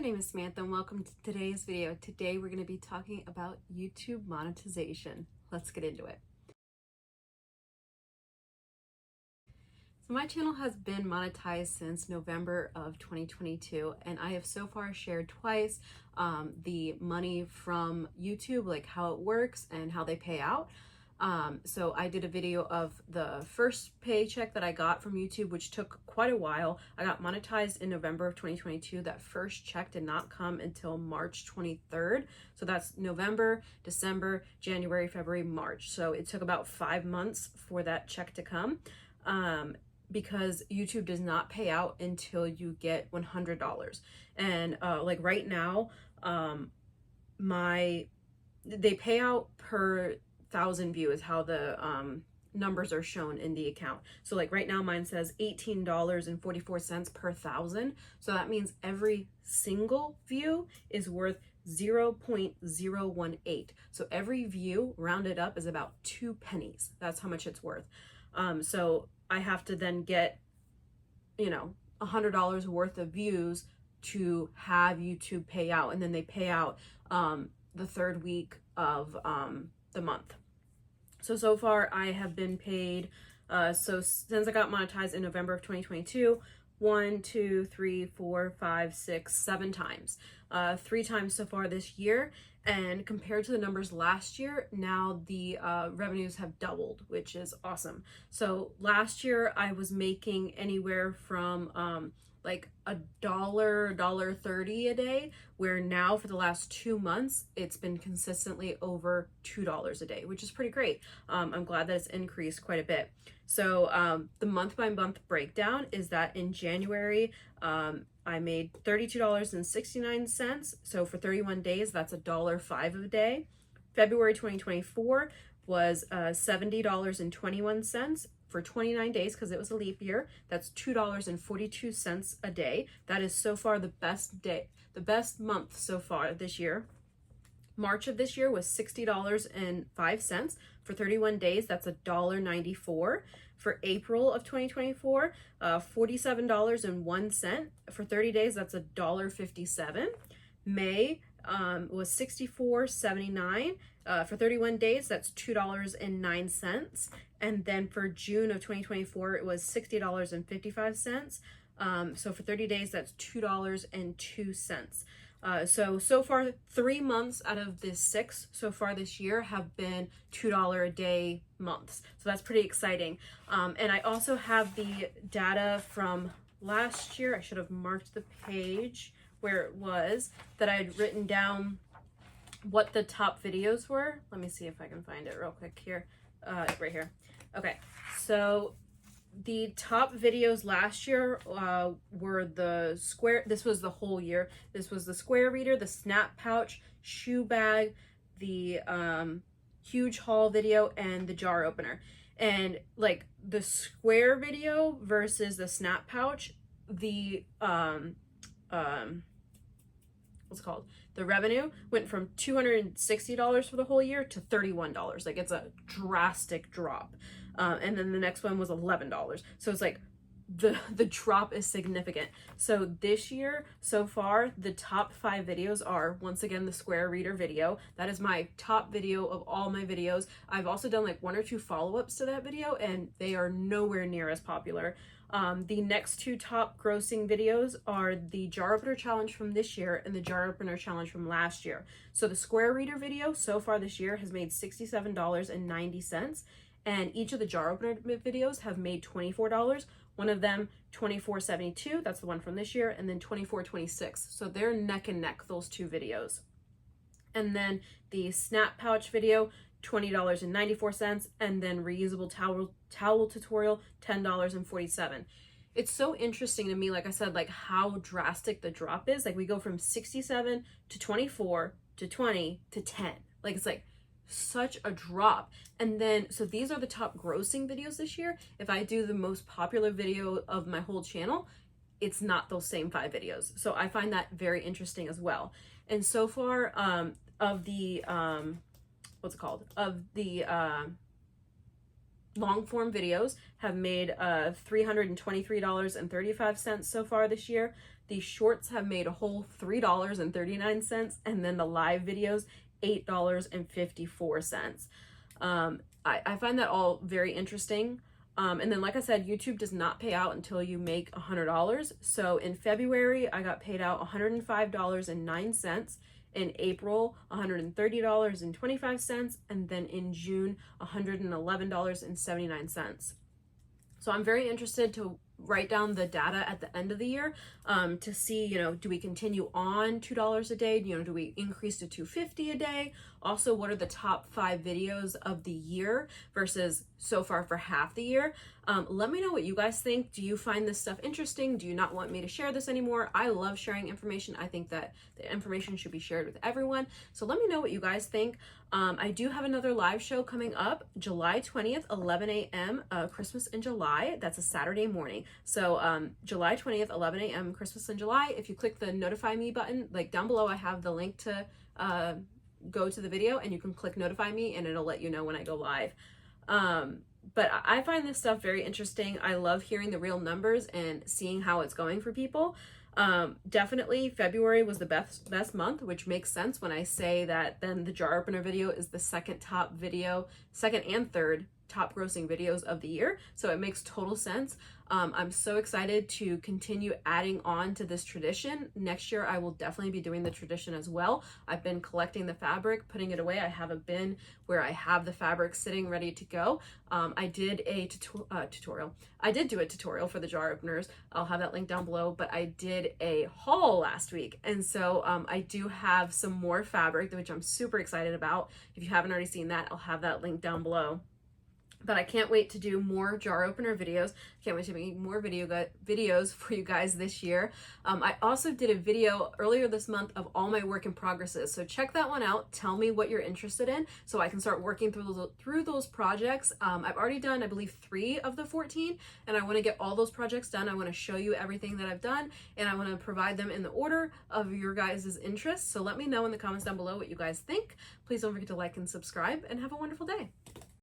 name is Samantha and welcome to today's video. Today we're going to be talking about YouTube monetization. Let's get into it. So my channel has been monetized since November of 2022 and I have so far shared twice the money from YouTube, like how it works and how they pay out. So I did a video of the first paycheck that I got from YouTube, which took quite a while. I got monetized in November of 2022. That first check did not come until March 23rd. So that's November, December, January, February, March. So it took about 5 months for that check to come. Because YouTube does not pay out until you get $100. And like right now, they pay out per 1,000 views is how the numbers are shown in the account. So like right now mine says $18.44 per 1,000. So that means every single view is worth 0.018. So every view rounded up is about 2 pennies. That's how much it's worth. So I have to then get, $100 worth of views to have YouTube pay out, and then they pay out the third week of the month. So far I have been paid, so since I got monetized in November of 2022, 1, 2, 3, 4, 5, 6, 7 times. 3 times so far this year, and compared to the numbers last year, now the revenues have doubled, which is awesome. So last year I was making anywhere from like $1.30 a day, where now for the last 2 months it's been consistently over $2 a day, which is pretty great. I'm glad that it's increased quite a bit. So the month by month breakdown is that in January I made $32.69. So for 31 days, that's $1.05 a day. February 2024 was $70.21 for 29 days, because it was a leap year. That's $2.42 a day. That is so far the best month so far this year. March of this year was $60.05 for 31 days. That's $1.94. For April of 2024, $47.01 for 30 days. That's $1.57. May was $64.79 for 31 days. That's $2.09. And then for June of 2024, it was $60.55. So for 30 days, that's $2.02. So far 3 months out of the 6 so far this year have been $2 a day months. So that's pretty exciting. And I also have the data from last year. I should have marked the page where it was that I had written down what the top videos were. Let me see if I can find it real quick here. Right here. Okay, so the top videos last year were the square. This was the whole year. This was the square reader, the snap pouch, shoe bag, the huge haul video, and the jar opener. And like the square video versus the snap pouch, the what's it called? The revenue went from $260 for the whole year to $31. Like, it's a drastic drop. And then the next one was $11. So it's like the drop is significant. So this year so far, the top 5 videos are, once again, the square reader video. That is my top video of all my videos. I've also done like 1 or 2 follow-ups to that video, and they are nowhere near as popular. The next 2 top grossing videos are the jar opener challenge from this year and the jar opener challenge from last year. So the square reader video so far this year has made $67.90, and each of the jar opener videos have made $24. One of them $24.72, that's the one from this year, and then $24.26. So they're neck and neck, those 2 videos. And then the snap pouch video, $20.94, and then reusable towel tutorial, $10.47. It's so interesting to me, like I said, like how drastic the drop is. Like we go from 67 to 24 to 20 to 10. Like it's like such a drop. And then so these are the top grossing videos this year. If I do the most popular video of my whole channel, it's not those same 5 videos. So I find that very interesting as well. And so far of the long form videos have made $323.35 so far this year. The shorts have made a whole $3.39, and then the live videos, $8.54. I find that all very interesting. And then, like I said, YouTube does not pay out until you make $100. So in February, I got paid out $105.09. In April, $130.25. And then in June, $111.79. So I'm very interested to write down the data at the end of the year to see, you know, do we continue on $2 a day? You know, do we increase to $2.50 a day? Also, what are the top 5 videos of the year versus so far for half the year? Let me know what you guys think. Do you find this stuff interesting? Do you not want me to share this anymore? I love sharing information. I think that the information should be shared with everyone. So let me know what you guys think. I do have another live show coming up July 20th, 11 a.m. Christmas in July. That's a Saturday morning. So July 20th, 11 a.m. Christmas in July. If you click the notify me button, like down below, I have the link to go to the video, and you can click notify me and it'll let you know when I go live. But I find this stuff very interesting. I love hearing the real numbers and seeing how it's going for people. Definitely February was the best month, which makes sense when I say that then the jar opener video is the second and third top grossing videos of the year. So it makes total sense. I'm so excited to continue adding on to this tradition. Next year, I will definitely be doing the tradition as well. I've been collecting the fabric, putting it away. I have a bin where I have the fabric sitting ready to go. I did a tutorial. I did do a tutorial for the jar openers. I'll have that link down below, but I did a haul last week. And so I do have some more fabric, which I'm super excited about. If you haven't already seen that, I'll have that link down below. But I can't wait to do more jar opener videos. Can't wait to make more videos for you guys this year. I also did a video earlier this month of all my work in progresses. So check that one out. Tell me what you're interested in so I can start working through those projects. I've already done, I believe, 3 of the 14, and I want to get all those projects done. I want to show you everything that I've done, and I want to provide them in the order of your guys' interests. So let me know in the comments down below what you guys think. Please don't forget to like and subscribe, and have a wonderful day.